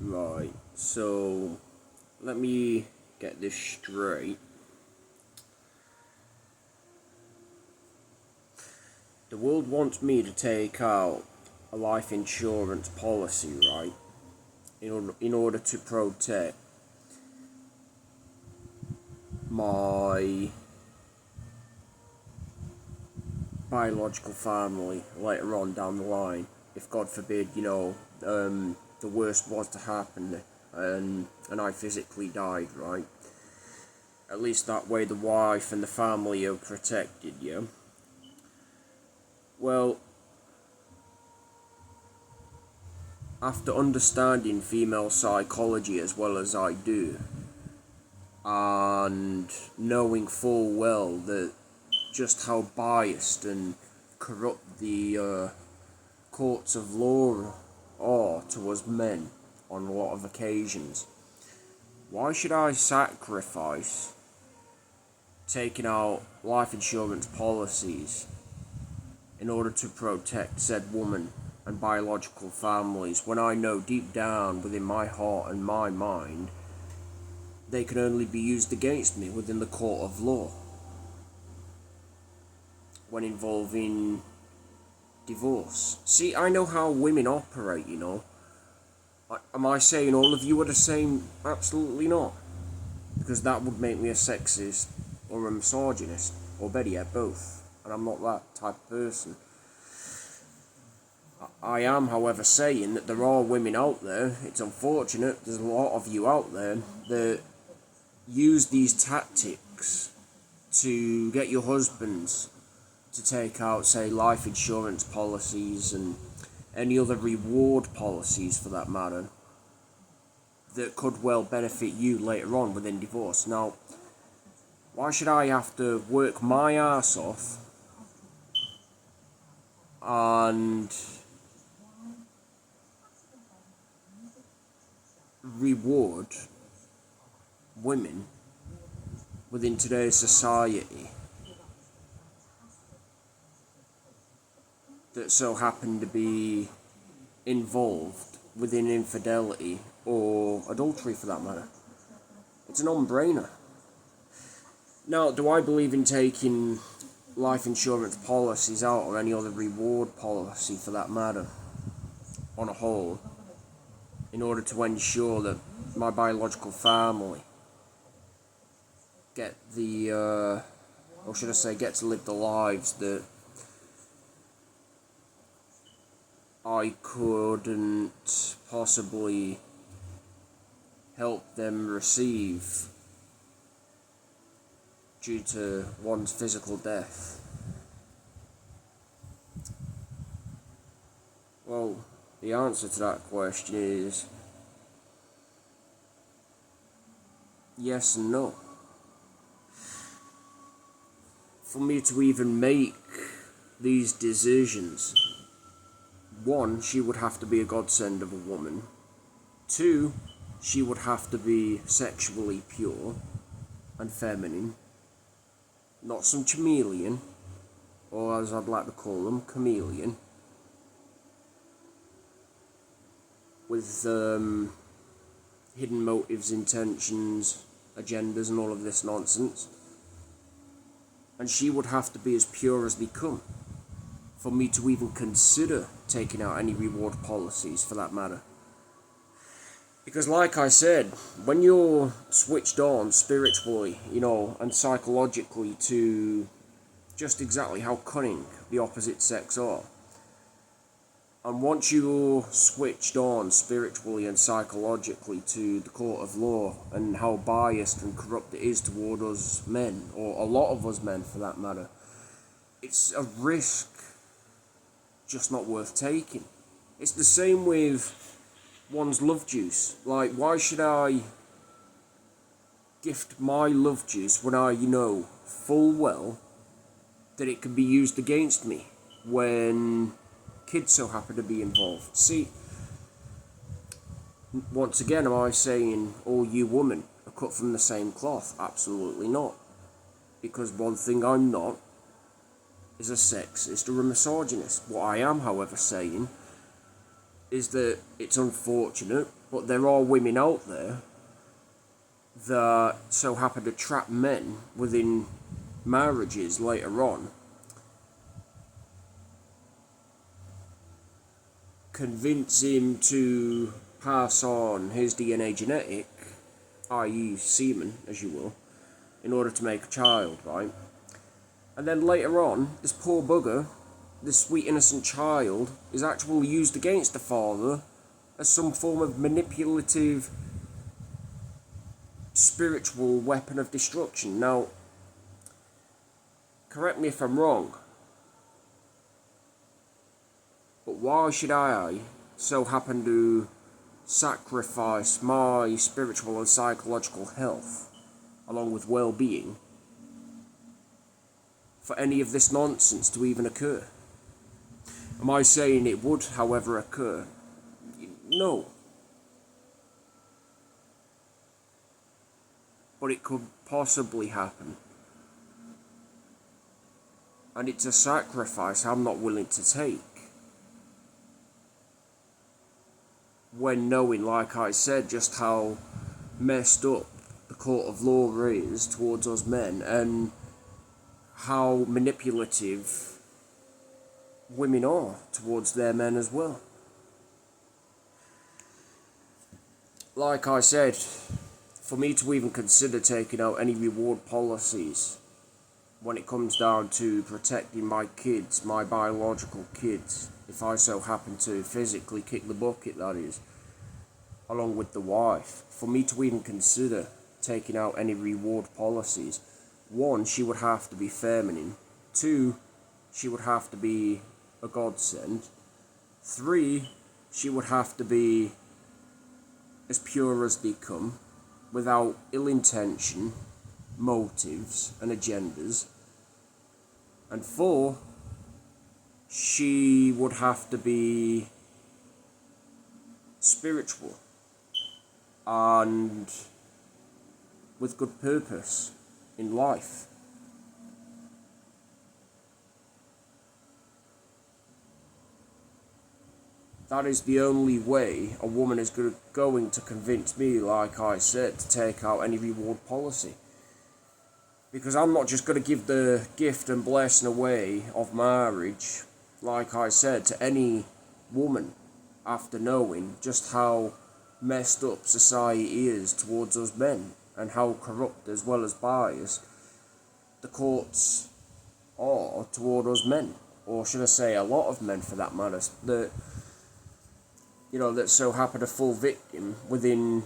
Right, so let me get this straight. The world wants me to take out a life insurance policy, right? In order to protect my biological family later on down the line. If God forbid, the worst was to happen and I physically died, right? At least that way the wife and the family are protected, yeah? Well, after understanding female psychology as well as I do, and knowing full well that just how biased and corrupt the courts of law are towards men on a lot of occasions, why should I sacrifice taking out life insurance policies in order to protect said woman and biological families when I know deep down within my heart and my mind they can only be used against me within the court of law when involving divorce? See, I know how women operate, Am I saying all of you are the same? Absolutely not. Because that would make me a sexist or a misogynist, or better yet, both. And I'm not that type of person. I am, however, saying that there are women out there, it's unfortunate, there's a lot of you out there, that use these tactics to get your husbands to take out, say, life insurance policies and any other reward policies for that matter that could well benefit you later on within divorce. Now, why should I have to work my ass off and reward women within today's society that so happen to be involved within infidelity or adultery for that matter? It's a non-brainer. Now, do I believe in taking life insurance policies out or any other reward policy for that matter on a whole in order to ensure that my biological family get the, or should I say, get to live the lives that I couldn't possibly help them receive due to one's physical death? Well, the answer to that question is yes and no. For me to even make these decisions, one, she would have to be a godsend of a woman. Two, she would have to be sexually pure and feminine, not some chameleon, or as I'd like to call them, chameleon, with hidden motives, intentions, agendas and all of this nonsense. And she would have to be as pure as they come for me to even consider taking out any reward policies for that matter. Because like I said, when you're switched on spiritually, and psychologically to just exactly how cunning the opposite sex are, and once you're switched on spiritually and psychologically to the court of law and how biased and corrupt it is toward us men, or a lot of us men for that matter, it's a risk just not worth taking. It's the same with one's love juice. Like, why should I gift my love juice when I know full well that it can be used against me when kids so happen to be involved? See, once again, am I saying all you women are cut from the same cloth? Absolutely not. Because one thing I'm not is a sexist or a misogynist. What I am, however, saying is that it's unfortunate, but there are women out there that so happen to trap men within marriages later on, convince him to pass on his DNA genetic, i.e. semen, as you will, in order to make a child, right? And then later on, this poor bugger, this sweet innocent child, is actually used against the father as some form of manipulative spiritual weapon of destruction. Now, correct me if I'm wrong, but why should I so happen to sacrifice my spiritual and psychological health, along with well-being, for any of this nonsense to even occur? Am I saying it would, however, occur? No. But it could possibly happen. And it's a sacrifice I'm not willing to take. When knowing, like I said, just how messed up the court of law is towards us men, and how manipulative women are towards their men as well. Like I said, for me to even consider taking out any reward policies when it comes down to protecting my kids, my biological kids, if I so happen to physically kick the bucket, that is, along with the wife, for me to even consider taking out any reward policies, 1, she would have to be feminine. 2, she would have to be a godsend. 3, she would have to be as pure as they come, without ill intention, motives, and agendas. And 4, she would have to be spiritual and with good purpose in life. That is the only way a woman is going to convince me, like I said, to take out any reward policy. Because I'm not just going to give the gift and blessing away of marriage, like I said, to any woman after knowing just how messed up society is towards us men, and how corrupt as well as biased the courts are toward us men, or should I say a lot of men for that matter, that so happen to fall victim within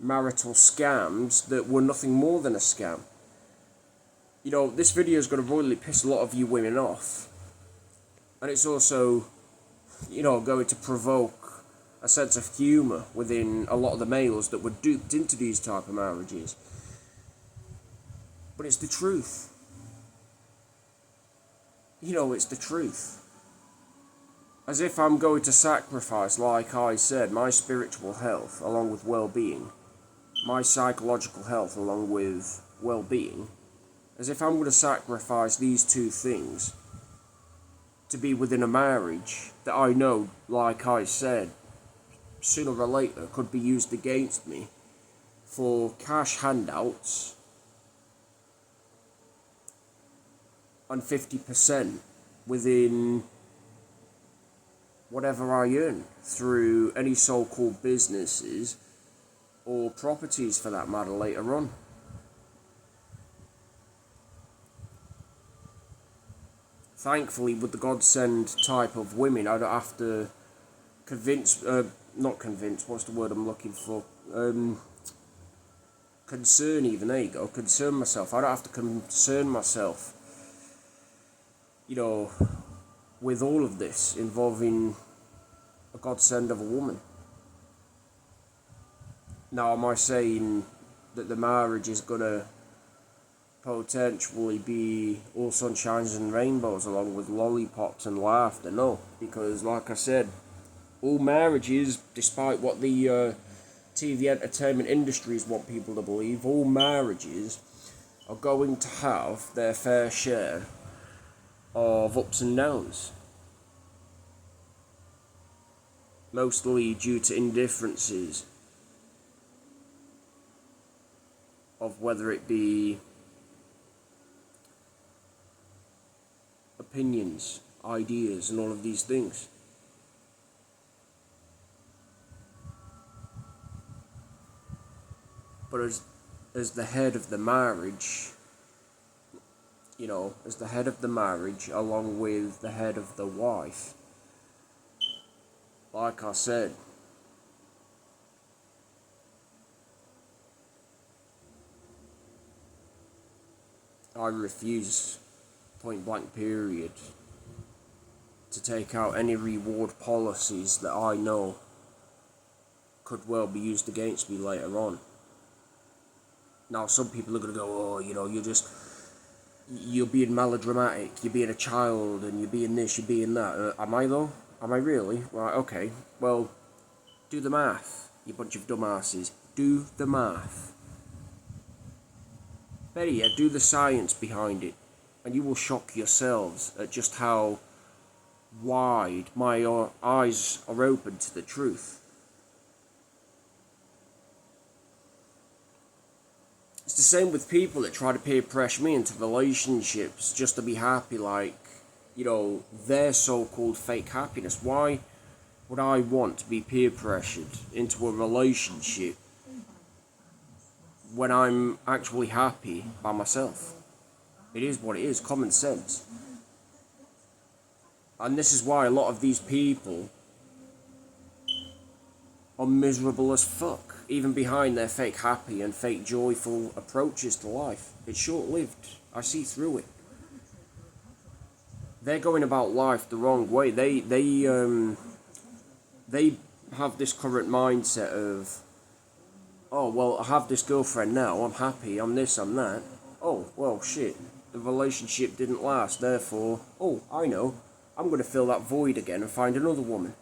marital scams that were nothing more than a scam. This video is going to really piss a lot of you women off, and it's also, going to provoke a sense of humour within a lot of the males that were duped into these type of marriages. But it's the truth. It's the truth. As if I'm going to sacrifice, like I said, my spiritual health along with well-being, my psychological health along with well-being, as if I'm going to sacrifice these two things to be within a marriage that I know, like I said, sooner or later could be used against me for cash handouts and 50% within whatever I earn through any so-called businesses or properties for that matter later on. Thankfully, with the godsend type of women, I don't have to what's the word I'm looking for? Concern even, there you go, concern myself. I don't have to concern myself, with all of this involving a godsend of a woman. Now, am I saying that the marriage is gonna potentially be all sunshines and rainbows along with lollipops and laughter? No, because like I said, all marriages, despite what the TV entertainment industries want people to believe, all marriages are going to have their fair share of ups and downs. mostly due to indifferences of whether it be opinions, ideas, and all of these things. But as the head of the marriage, as the head of the marriage, along with the head of the wife, like I said, I refuse, point blank period, to take out any reward policies that I know could well be used against me later on. Now, some people are going to go, oh, you're being melodramatic, you're being a child, and you're being this, you're being that. Am I though? Am I really? Right, okay. Well, do the math, you bunch of dumbasses. Do the math. Better yet, do the science behind it, and you will shock yourselves at just how wide my eyes are open to the truth. It's the same with people that try to peer pressure me into relationships just to be happy, like, their so-called fake happiness. Why would I want to be peer pressured into a relationship when I'm actually happy by myself? It is what it is, common sense. And this is why a lot of these people are miserable as fuck, even behind their fake happy and fake joyful approaches to life. It's short-lived. I see through it. They're going about life the wrong way. They have this current mindset of, oh, well, I have this girlfriend now, I'm happy, I'm this, I'm that. Oh, well, shit, the relationship didn't last, therefore, oh, I know, I'm going to fill that void again and find another woman.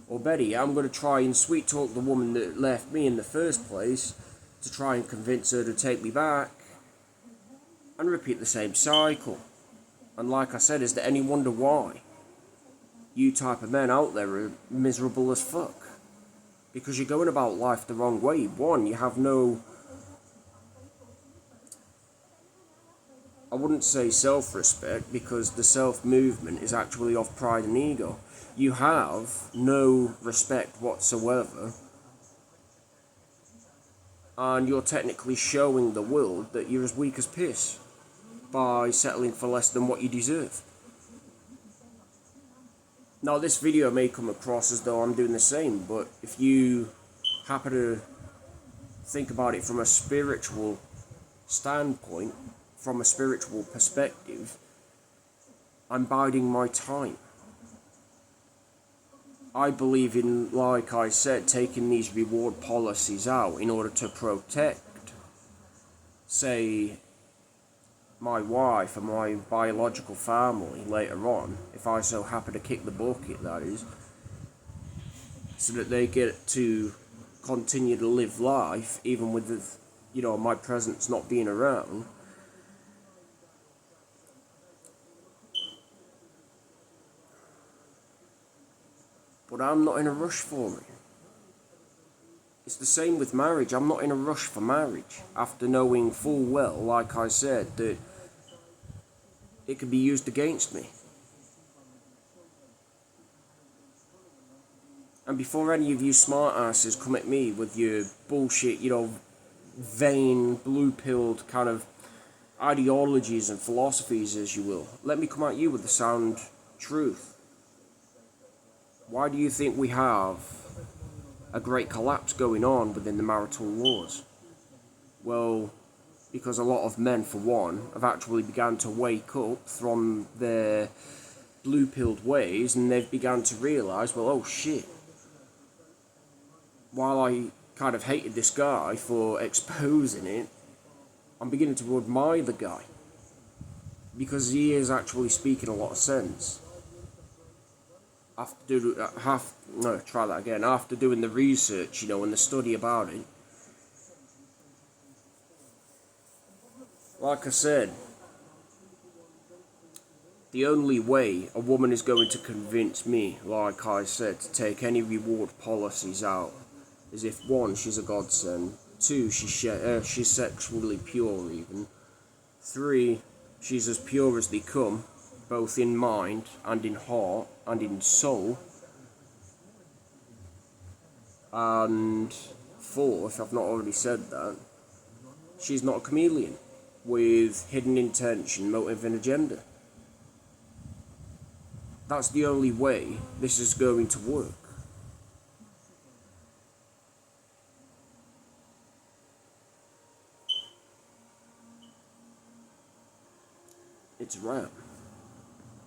Or better yet, I'm going to try and sweet talk the woman that left me in the first place to try and convince her to take me back, and repeat the same cycle. And like I said, is there any wonder why you type of men out there are miserable as fuck? Because you're going about life the wrong way. One, you have no, I wouldn't say self-respect, because the self-movement is actually of pride and ego. You have no respect whatsoever, and you're technically showing the world that you're as weak as piss by settling for less than what you deserve. Now, this video may come across as though I'm doing the same, but if you happen to think about it from a spiritual standpoint, from a spiritual perspective, I'm biding my time. I believe in, like I said, taking these reward policies out in order to protect, say, my wife and my biological family later on, if I so happen to kick the bucket, that is, so that they get to continue to live life even with my presence not being around. But I'm not in a rush for it. It's the same with marriage. I'm not in a rush for marriage, after knowing full well, like I said, that it could be used against me. And before any of you smartasses come at me with your bullshit, vain, blue-pilled kind of ideologies and philosophies, as you will, let me come at you with the sound truth. Why do you think we have a great collapse going on within the marital laws? Well, because a lot of men, for one, have actually begun to wake up from their blue-pilled ways, and they've begun to realise, well, oh shit, while I kind of hated this guy for exposing it, I'm beginning to admire the guy, because he is actually speaking a lot of sense. After doing the research, and the study about it, like I said, The only way a woman is going to convince me, like I said, to take any reward policies out is if, one, she's a godsend, two, she's sexually pure even, three, she's as pure as they come, both in mind and in heart and in soul, and four, if I've not already said that, she's not a chameleon with hidden intention, motive and agenda. That's the only way this is going to work. It's rare.